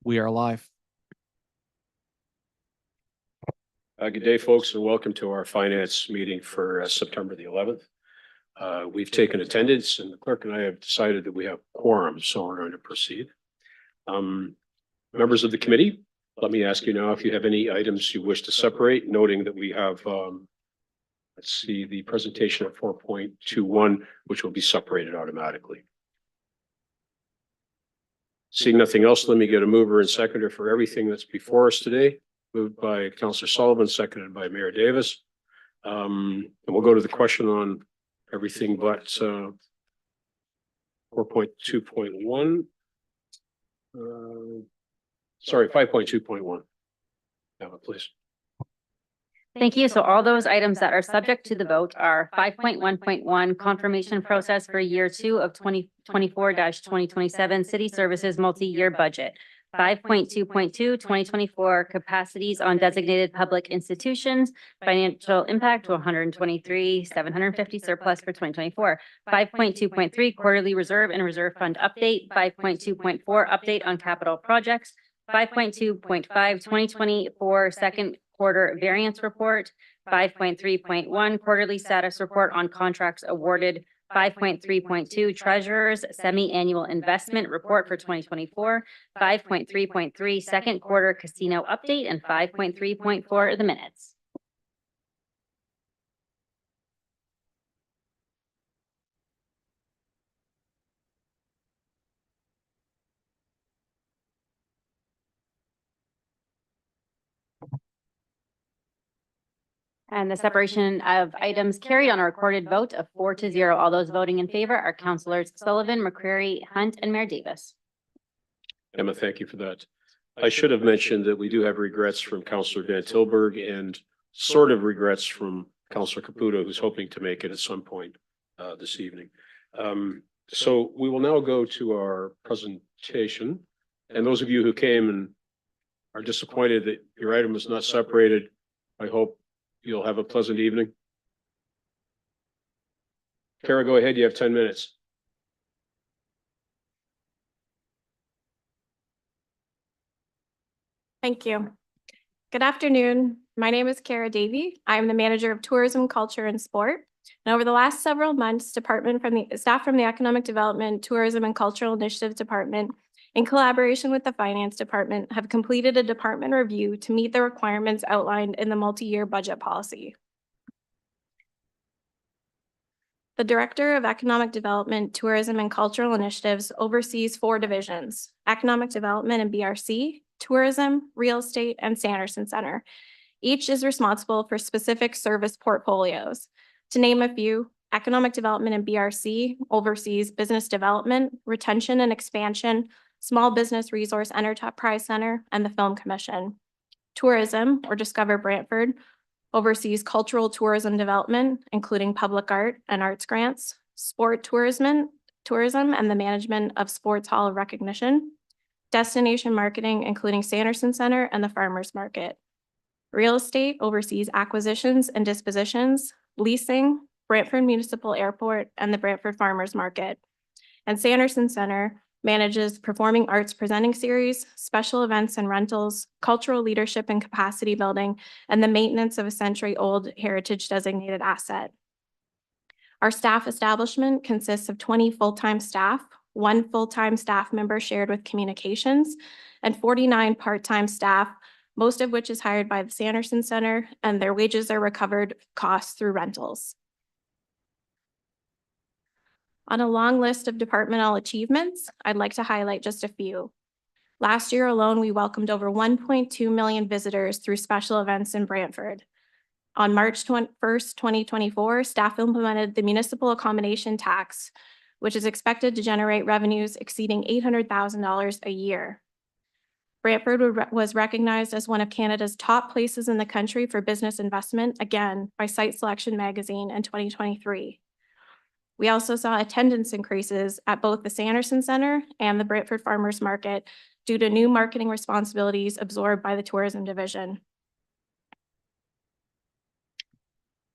We are live. Good day, folks, and welcome to our finance meeting for September the 11th. We've taken attendance, and the clerk and I have decided that we have quorum, so we're going to proceed. Members of the committee, let me ask you now if you have any items you wish to separate, noting that we have, let's see, the presentation of 4.21, which will be separated automatically. Seeing nothing else, let me get a mover and seconder for everything that's before us today. Moved by Councillor Sullivan, seconded by Mayor Davis. And we'll go to the question on everything but 4.2.1. Sorry, 5.2.1. Have it, please. Thank you. So all those items that are subject to the vote are 5.1.1 confirmation process for year 2 of 2024-2027 city services multi-year budget. 5.2.2 2024 capacities on designated public institutions, financial impact to 123,750 surplus for 2024. 5.2.3 quarterly reserve and reserve fund update. 5.2.4 update on capital projects. 5.2.5 2024 second quarter variance report. 5.3.1 quarterly status report on contracts awarded. 5.3.2 treasurer's semi-annual investment report for 2024, 5.3.3 second quarter casino update, and 5.3.4 the minutes. And the separation of items carried on a recorded vote of 4-0. All those voting in favor are Councillors Sullivan, McCreary, Hunt, and Mayor Davis. Emma, thank you for that. I should have mentioned that we do have regrets from Councillor Dan Tilburg and sort of regrets from Councillor Caputo, who's hoping to make it at some point this evening. So we will now go to our presentation. And those of you who came and are disappointed that your item was not separated, I hope you'll have a pleasant evening. Kara, go ahead. You have 10 minutes. Thank you. Good afternoon. My name is Kara Davey. I'm the manager of tourism, culture, and sport. And over the last several months, staff from the Economic Development, Tourism, and Cultural Initiatives Department, in collaboration with the Finance Department, have completed a department review to meet the requirements outlined in the multi-year budget policy. The Director of Economic Development, Tourism, and Cultural Initiatives oversees 4 divisions: Economic Development and BRC, Tourism, Real Estate, and Sanderson Center. Each is responsible for specific service portfolios. To name a few, Economic Development and BRC oversees business development, retention and expansion, Small Business Resource Enterprise Center, and the Film Commission. Tourism, or Discover Brantford, oversees cultural tourism development, including public art and arts grants, sport tourism, and the management of Sports Hall of Recognition, destination marketing, including Sanderson Center and the Farmers Market. Real Estate oversees acquisitions and dispositions, leasing, Brantford Municipal Airport, and the Brantford Farmers Market. And Sanderson Center manages performing arts presenting series, special events and rentals, cultural leadership and capacity building, and the maintenance of a century-old heritage designated asset. Our staff establishment consists of 20 full-time staff, 1 full-time staff member shared with communications, and 49 part-time staff, most of which is hired by the Sanderson Center, and their wages are recovered costs through rentals. On a long list of departmental achievements, I'd like to highlight just a few. Last year alone, we welcomed over 1.2 million visitors through special events in Brantford. On March 1st, 2024, staff implemented the municipal accommodation tax, which is expected to generate revenues exceeding $800,000 a year. Brantford was recognized as one of Canada's top places in the country for business investment, again, by Site Selection magazine in 2023. We also saw attendance increases at both the Sanderson Center and the Brantford Farmers Market due to new marketing responsibilities absorbed by the tourism division.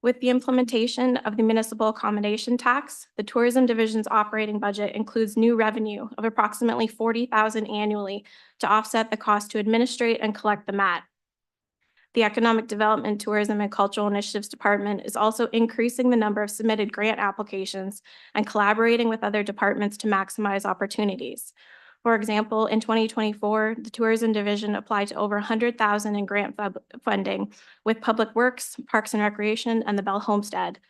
With the implementation of the municipal accommodation tax, the tourism division's operating budget includes new revenue of approximately $40,000 annually to offset the cost to administrate and collect the MAT. The Economic Development, Tourism, and Cultural Initiatives Department is also increasing the number of submitted grant applications and collaborating with other departments to maximize opportunities. For example, in 2024, the Tourism Division applied to over $100,000 in grant funding with Public Works, Parks and Recreation, and the Bell Homestead.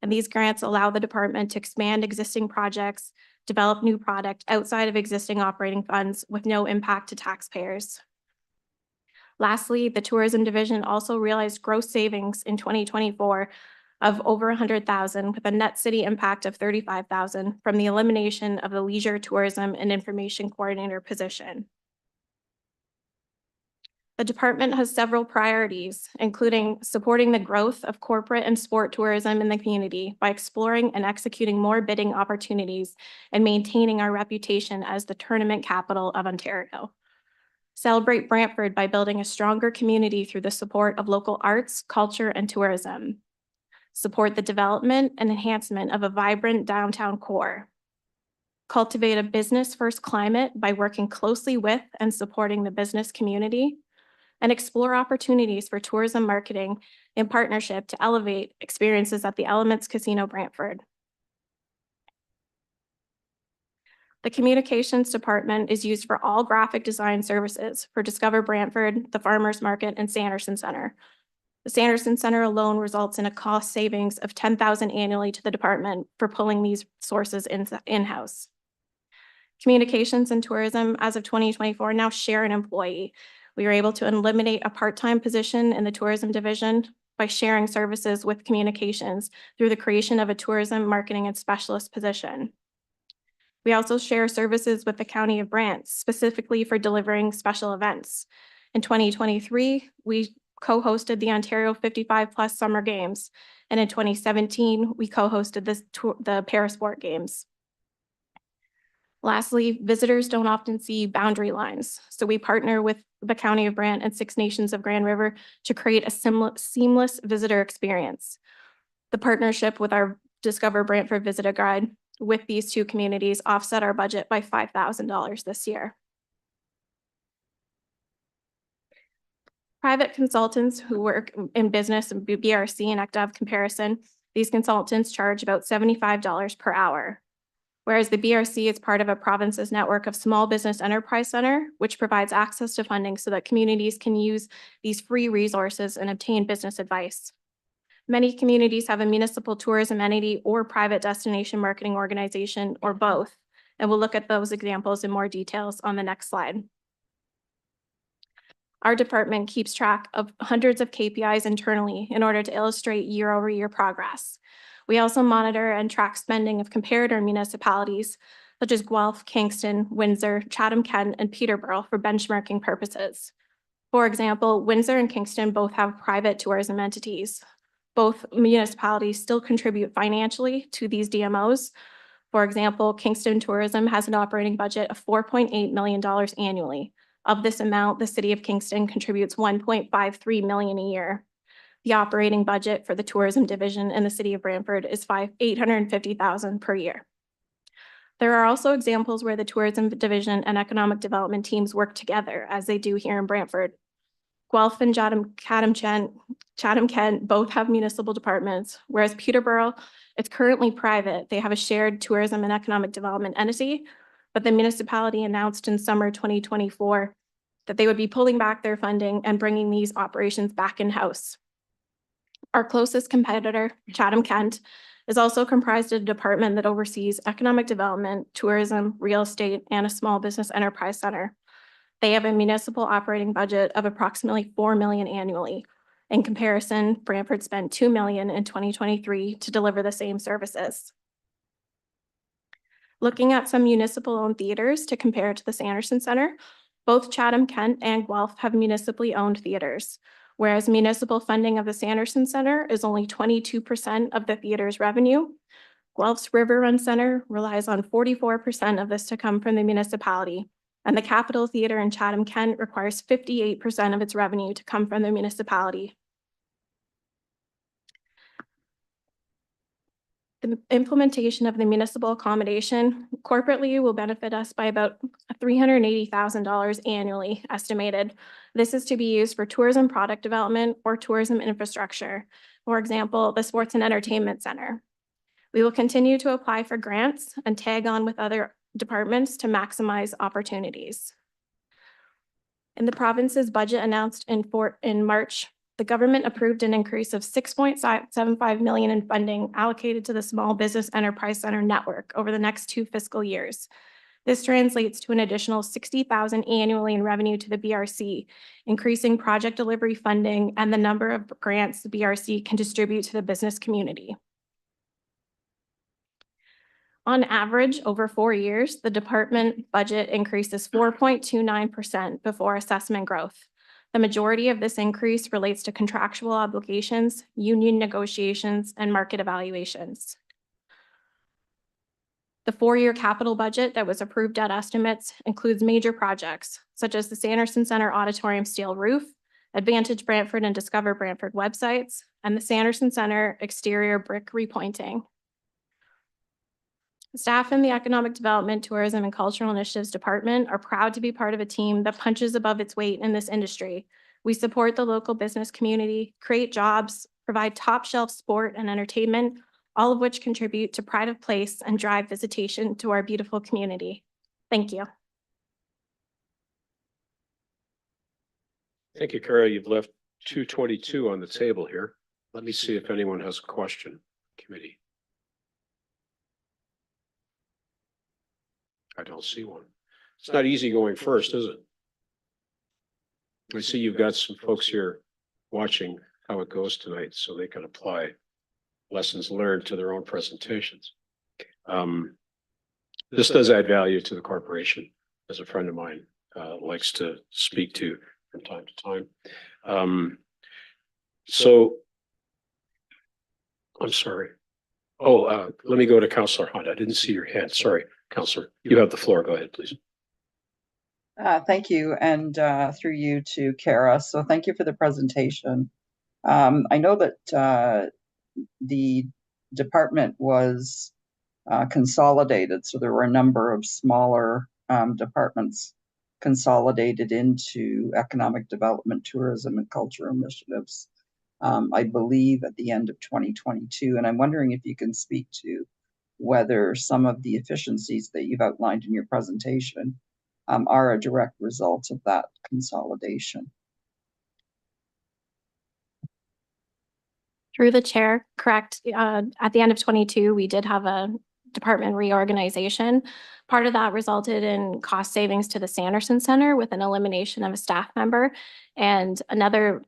And these grants allow the department to expand existing projects, develop new product outside of existing operating funds with no impact to taxpayers. Lastly, the Tourism Division also realized gross savings in 2024 of over $100,000 with a net city impact of $35,000 from the elimination of the Leisure, Tourism, and Information Coordinator position. The department has several priorities, including supporting the growth of corporate and sport tourism in the community by exploring and executing more bidding opportunities and maintaining our reputation as the tournament capital of Ontario. Celebrate Brantford by building a stronger community through the support of local arts, culture, and tourism. Support the development and enhancement of a vibrant downtown core. Cultivate a business-first climate by working closely with and supporting the business community. And explore opportunities for tourism marketing in partnership to elevate experiences at the Elements Casino Brantford. The Communications Department is used for all graphic design services for Discover Brantford, the Farmers Market, and Sanderson Center. The Sanderson Center alone results in a cost savings of $10,000 annually to the department for pulling these sources in-house. Communications and Tourism, as of 2024, now share an employee. We were able to eliminate a part-time position in the Tourism Division by sharing services with Communications through the creation of a Tourism Marketing and Specialist position. We also share services with the County of Brant, specifically for delivering special events. In 2023, we co-hosted the Ontario 55+ Summer Games, and in 2017, we co-hosted the Parasport Games. Lastly, visitors don't often see boundary lines, so we partner with the County of Brant and Six Nations of Grand River to create a seamless visitor experience. The partnership with our Discover Brantford Visitor Guide with these two communities offset our budget by $5,000 this year. Private consultants who work in business and BRC and ECDAV comparison, these consultants charge about $75 per hour. Whereas the BRC is part of a province's network of small business enterprise center, which provides access to funding so that communities can use these free resources and obtain business advice. Many communities have a municipal tourism entity or private destination marketing organization or both, and we'll look at those examples in more details on the next slide. Our department keeps track of hundreds of KPIs internally in order to illustrate year-over-year progress. We also monitor and track spending of comparator municipalities such as Guelph, Kingston, Windsor, Chatham-Kent, and Peterborough for benchmarking purposes. For example, Windsor and Kingston both have private tourism entities. Both municipalities still contribute financially to these DMOs. For example, Kingston Tourism has an operating budget of $4.8 million annually. Of this amount, the City of Kingston contributes $1.53 million a year. The operating budget for the Tourism Division in the City of Brantford is $850,000 per year. There are also examples where the Tourism Division and Economic Development teams work together, as they do here in Brantford. Guelph and Chatham-Kent both have municipal departments, whereas Peterborough, it's currently private. They have a shared tourism and economic development entity, but the municipality announced in summer 2024 that they would be pulling back their funding and bringing these operations back in-house. Our closest competitor, Chatham-Kent, is also comprised of a department that oversees economic development, tourism, real estate, and a small business enterprise center. They have a municipal operating budget of approximately $4 million annually. In comparison, Brantford spent $2 million in 2023 to deliver the same services. Looking at some municipal-owned theaters to compare to the Sanderson Center, both Chatham-Kent and Guelph have municipally owned theaters, whereas municipal funding of the Sanderson Center is only 22% of the theater's revenue. Guelph's River Run Center relies on 44% of this to come from the municipality, and the Capitol Theatre in Chatham-Kent requires 58% of its revenue to come from the municipality. The implementation of the municipal accommodation corporately will benefit us by about $380,000 annually estimated. This is to be used for tourism product development or tourism infrastructure. For example, the Sports and Entertainment Center. We will continue to apply for grants and tag on with other departments to maximize opportunities. In the province's budget announced in March, the government approved an increase of $6.75 million in funding allocated to the Small Business Enterprise Center network over the next 2 fiscal years. This translates to an additional $60,000 annually in revenue to the BRC, increasing project delivery funding and the number of grants the BRC can distribute to the business community. On average, over 4 years, the department budget increases 4.29% before assessment growth. The majority of this increase relates to contractual obligations, union negotiations, and market evaluations. The 4-year capital budget that was approved at estimates includes major projects such as the Sanderson Center Auditorium steel roof, Advantage Brantford and Discover Brantford websites, and the Sanderson Center exterior brick repointing. Staff in the Economic Development, Tourism, and Cultural Initiatives Department are proud to be part of a team that punches above its weight in this industry. We support the local business community, create jobs, provide top-shelf sport and entertainment, all of which contribute to pride of place and drive visitation to our beautiful community. Thank you. Thank you, Kara. You've left 222 on the table here. Let me see if anyone has a question, committee. I don't see one. It's not easy going first, is it? I see you've got some folks here watching how it goes tonight, so they can apply lessons learned to their own presentations. This does add value to the corporation, as a friend of mine likes to speak to from time to time. So I'm sorry. Oh, let me go to Councillor Hunt. I didn't see your hand. Sorry, Councillor. You have the floor. Go ahead, please. Thank you, and through you to Kara. So thank you for the presentation. I know that the department was consolidated, so there were a number of smaller departments consolidated into economic development, tourism, and culture initiatives, I believe at the end of 2022. And I'm wondering if you can speak to whether some of the efficiencies that you've outlined in your presentation are a direct result of that consolidation. Through the chair, correct. At the end of 22, we did have a department reorganization. Part of that resulted in cost savings to the Sanderson Center with an elimination of a staff member, and another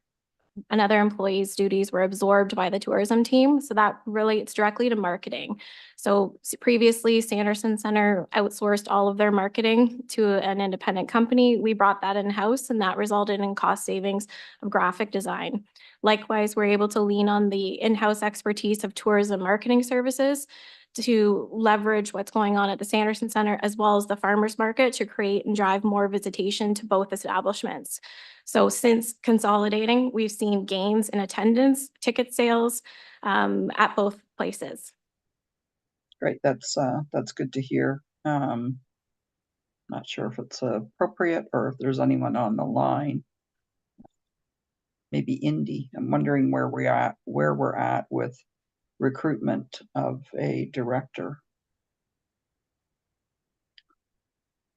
employee's duties were absorbed by the tourism team. So that relates directly to marketing. So previously, Sanderson Center outsourced all of their marketing to an independent company. We brought that in-house, and that resulted in cost savings of graphic design. Likewise, we're able to lean on the in-house expertise of tourism marketing services to leverage what's going on at the Sanderson Center as well as the farmers market to create and drive more visitation to both establishments. So since consolidating, we've seen gains in attendance, ticket sales at both places. Great, that's good to hear. Not sure if it's appropriate or if there's anyone on the line. Maybe Indy. I'm wondering where we're at with recruitment of a director.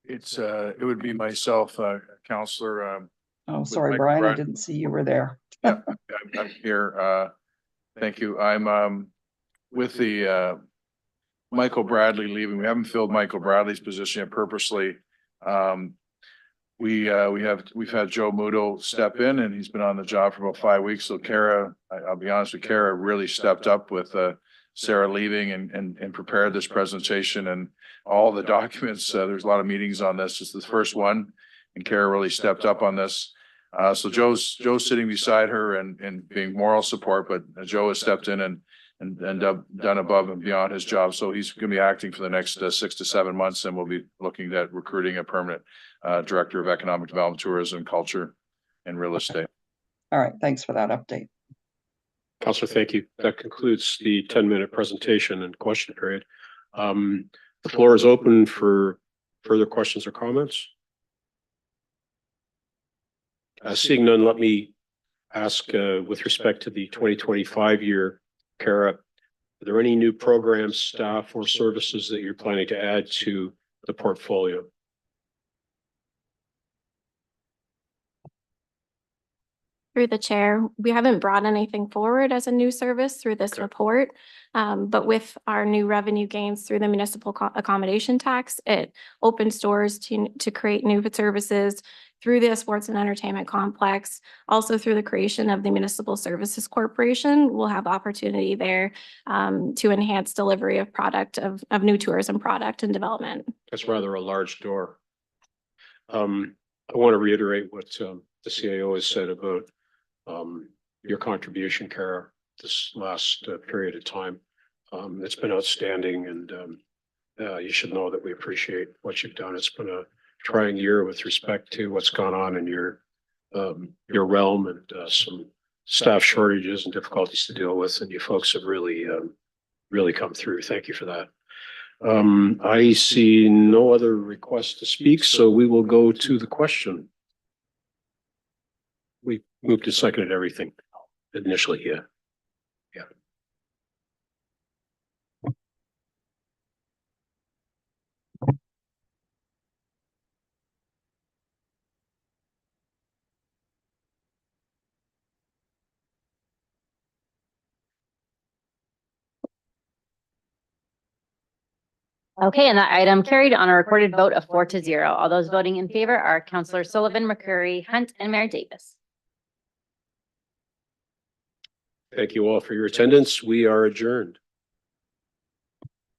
It would be myself, Councillor. Oh, sorry, Brian, I didn't see you were there. Yeah, I'm here. Thank you. I'm with the Michael Bradley leaving. We haven't filled Michael Bradley's position yet purposely. We've had Joe Muto step in, and he's been on the job for about 5 weeks. So Kara, I'll be honest with Kara, really stepped up with Sarah leaving and prepared this presentation and all the documents. There's a lot of meetings on this. It's the first one, and Kara really stepped up on this. So Joe's sitting beside her and being moral support, but Joe has stepped in and done above and beyond his job. So he's going to be acting for the next 6 to 7 months, and we'll be looking at recruiting a permanent director of economic development, tourism, culture, and real estate. All right, thanks for that update. Counselor, thank you. That concludes the 10-minute presentation and question period. The floor is open for further questions or comments. Seeing none, let me ask with respect to the 2025 year, Kara, are there any new programs, staff, or services that you're planning to add to the portfolio? Through the chair, we haven't brought anything forward as a new service through this Okay. report. But with our new revenue gains through the municipal accommodation tax, it opens doors to create new services through the sports and entertainment complex. Also through the creation of the Municipal Services Corporation, we'll have opportunity there to enhance delivery of new tourism product and development. That's rather a large door. I want to reiterate what the CAO has said about your contribution, Kara, this last period of time. It's been outstanding, and you should know that we appreciate what you've done. It's been a trying year with respect to what's gone on in your realm, and some staff shortages and difficulties to deal with, and you folks have really come through. Thank you for that. I see no other requests to speak, so we will go to the question. We moved to seconded everything initially, yeah. Okay, and that item carried on a recorded vote of 4-0. All those voting in favor are Counselor Sullivan, McCurry, Hunt, and Mayor Davis. Thank you all for your attendance. We are adjourned.